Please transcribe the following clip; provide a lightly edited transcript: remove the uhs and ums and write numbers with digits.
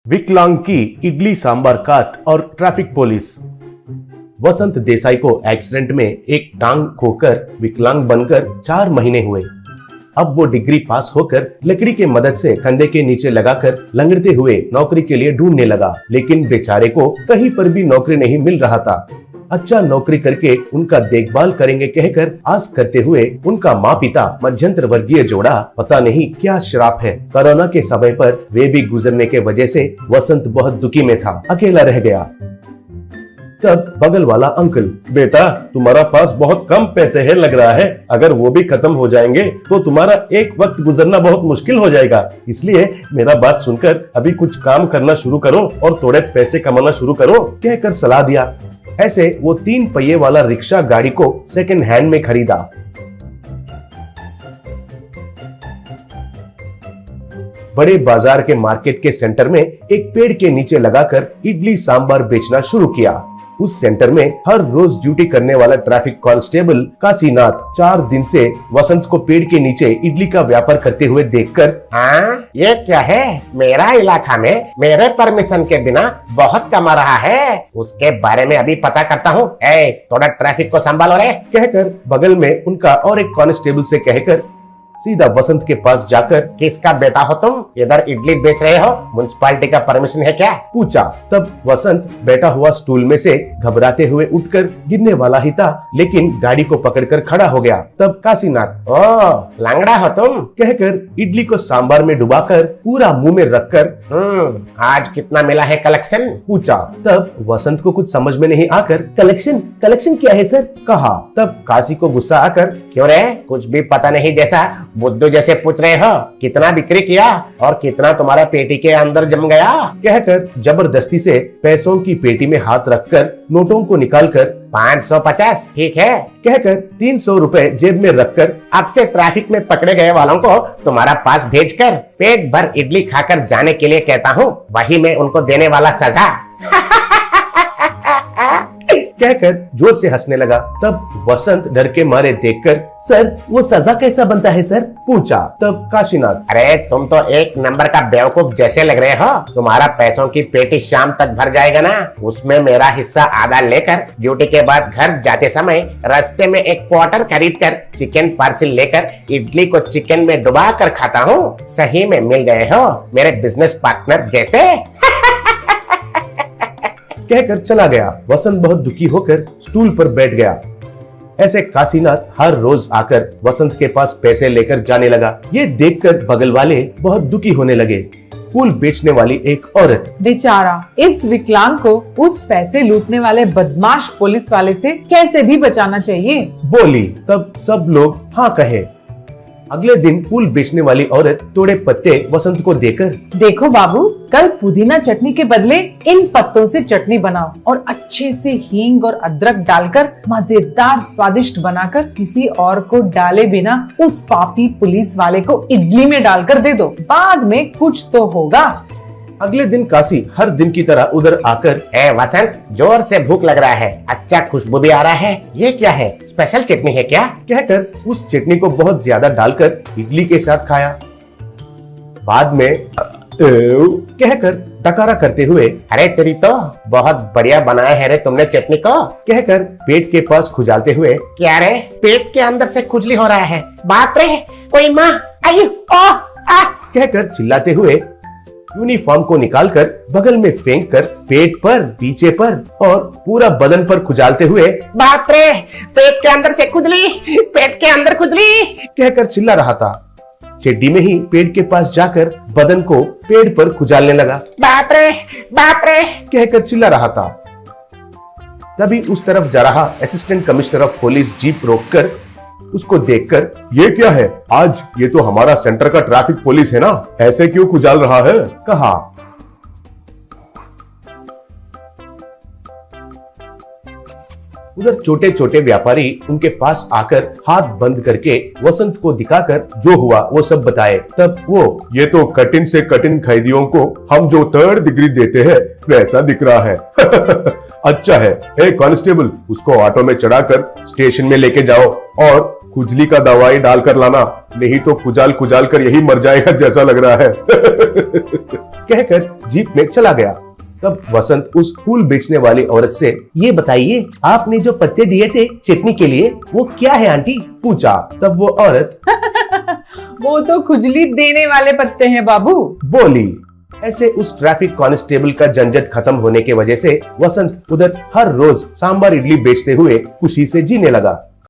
विकलांग की इडली सांबार काट और ट्रैफिक पुलिस। वसंत देसाई को एक्सीडेंट में एक टांग खोकर विकलांग बनकर 4 महीने हुए। अब वो डिग्री पास होकर लकड़ी के मदद से कंधे के नीचे लगाकर लंगड़ते हुए नौकरी के लिए ढूंढने लगा, लेकिन बेचारे को कहीं पर भी नौकरी नहीं मिल रहा था। अच्छा नौकरी करके उनका देखभाल करेंगे कहकर आस करते हुए उनका माँ पिता मध्यंतर वर्गीय जोड़ा पता नहीं क्या श्राप है। कोरोना के समय पर वे भी गुजरने के वजह से वसंत बहुत दुखी में था, अकेला रह गया। तब बगल वाला अंकल, बेटा तुम्हारा पास बहुत कम पैसे है लग रहा है, अगर वो भी खत्म हो जाएंगे तो तुम्हारा एक वक्त गुजरना बहुत मुश्किल हो जाएगा, इसलिए मेरा बात सुनकर अभी कुछ काम करना शुरू करो और थोड़े पैसे कमाना शुरू करो कहकर सलाह दिया। ऐसे वो 3 पहिए वाला रिक्शा गाड़ी को सेकंड हैंड में खरीदा। बड़े बाजार के मार्केट के सेंटर में एक पेड़ के नीचे लगाकर इडली सांबार बेचना शुरू किया। उस सेंटर में हर रोज ड्यूटी करने वाला ट्रैफिक कांस्टेबल काशीनाथ 4 दिन से वसंत को पेड़ के नीचे इडली का व्यापार करते हुए देखकर, हाँ ये क्या है, मेरा इलाका में मेरे परमिशन के बिना बहुत कमा रहा है, उसके बारे में अभी पता करता हूँ। थोड़ा ट्रैफिक को संभालो रे कहकर बगल में उनका और एक कांस्टेबल से कहकर सीधा वसंत के पास जाकर, किसका बेटा हो तुम, इधर इडली बेच रहे हो, म्युनिसिपालिटी का परमिशन है क्या पूछा। तब वसंत बैठा हुआ स्टूल में से घबराते हुए उठकर गिरने वाला ही था, लेकिन गाड़ी को पकड़कर खड़ा हो गया। तब काशीनाथ, ओ लंगड़ा हो तुम कहकर इडली को सांबार में डुबाकर पूरा मुंह में रखकर, आज कितना मिला है कलेक्शन पूछा। तब वसंत को कुछ समझ में नहीं आकर, कलेक्शन कलेक्शन क्या है सर कहा। तब काशी को गुस्सा आकर, क्यों रे, कुछ भी पता नहीं जैसा बुद्धू जैसे पूछ रहे हो, कितना बिक्री किया और कितना तुम्हारा पेटी के अंदर जम गया कहकर जबरदस्ती से पैसों की पेटी में हाथ रखकर नोटों को निकालकर 550 ठीक है कहकर 300 रुपए जेब में रखकर, अब से ट्रैफिक में पकड़े गए वालों को तुम्हारा पास भेजकर पेट भर इडली खाकर जाने के लिए कहता हूँ, वही मैं उनको देने वाला सजा कहकर जोर से हंसने लगा। तब वसंत डर के मारे देखकर, सर वो सजा कैसा बनता है सर पूछा। तब काशीनाथ, अरे तुम तो एक नंबर का बेवकूफ जैसे लग रहे हो, तुम्हारा पैसों की पेटी शाम तक भर जाएगा ना, उसमें मेरा हिस्सा आधा लेकर ड्यूटी के बाद घर जाते समय रास्ते में एक क्वार्टर खरीद कर चिकन पार्सल लेकर इडली को चिकन में डुबा कर खाता हूँ। सही में मिल गए हो मेरे बिजनेस पार्टनर जैसे कहकर चला गया। वसंत बहुत दुखी होकर स्टूल पर बैठ गया। ऐसे काशीनाथ हर रोज आकर वसंत के पास पैसे लेकर जाने लगा। ये देखकर बगल वाले बहुत दुखी होने लगे। फूल बेचने वाली एक औरत, बेचारा इस विकलांग को उस पैसे लूटने वाले बदमाश पुलिस वाले से कैसे भी बचाना चाहिए बोली। तब सब लोग हाँ कहे। अगले दिन फूल बेचने वाली औरत थोड़े पत्ते वसंत को देकर, देखो बाबू, कल पुदीना चटनी के बदले इन पत्तों से चटनी बनाओ और अच्छे से हींग और अदरक डालकर मजेदार स्वादिष्ट बनाकर किसी और को डाले बिना उस पापी पुलिस वाले को इडली में डालकर दे दो, बाद में कुछ तो होगा। अगले दिन काशी हर दिन की तरह उधर आकर, वसंत जोर से भूख लग रहा है, अच्छा खुशबू भी आ रहा है, ये क्या है, स्पेशल चटनी है क्या कहकर उस चटनी को बहुत ज्यादा डालकर इडली के साथ खाया। बाद में कहकर टकारा करते हुए, अरे तेरी तो बहुत बढ़िया बनाया है रे तुमने चटनी को कहकर पेट के पास खुजालते हुए, क्या रे पेट के अंदर से खुजली हो रहा है, बाप रे कोई माँ आई कहकर चिल्लाते हुए यूनिफॉर्म को निकालकर बगल में फेंक कर पेट पर, पीछे पर और पूरा बदन पर खुजालते हुए, बाप रे पेट के अंदर से खुजली, पेट के अंदर खुजली कहकर चिल्ला रहा था। चड्डी में ही पेट के पास जाकर बदन को पेड़ पर खुजालने लगा। बाप रे कहकर चिल्ला रहा था। तभी उस तरफ जा रहा assistant commissioner of police jeep रोककर उसको देखकर, ये क्या है, आज ये तो हमारा सेंटर का ट्रैफिक पुलिस है ना, ऐसे क्यों खुजाल रहा है कहा। उधर छोटे छोटे व्यापारी उनके पास आकर हाथ बंद करके वसंत को दिखाकर जो हुआ वो सब बताए। तब वो, ये तो कठिन से कठिन कैदियों को हम जो 3rd डिग्री देते हैं वैसा दिख रहा है अच्छा है, कांस्टेबल उसको ऑटो में चढ़ाकर स्टेशन में लेके जाओ और खुजली का दवाई डालकर लाना, नहीं तो खुजाल खुजाल कर यही मर जाएगा जैसा लग रहा है कहकर जीप में चला गया। तब वसंत उस फूल बेचने वाली औरत से, ये बताइए आपने जो पत्ते दिए थे चटनी के लिए वो क्या है आंटी, पूछा। तब वो औरत वो तो खुजली देने वाले पत्ते हैं बाबू, बोली। ऐसे उस ट्रैफिक कांस्टेबल का झंझट खत्म होने के वजह से वसंत उधर हर रोज सांभर इडली बेचते हुए खुशी से जीने लगा।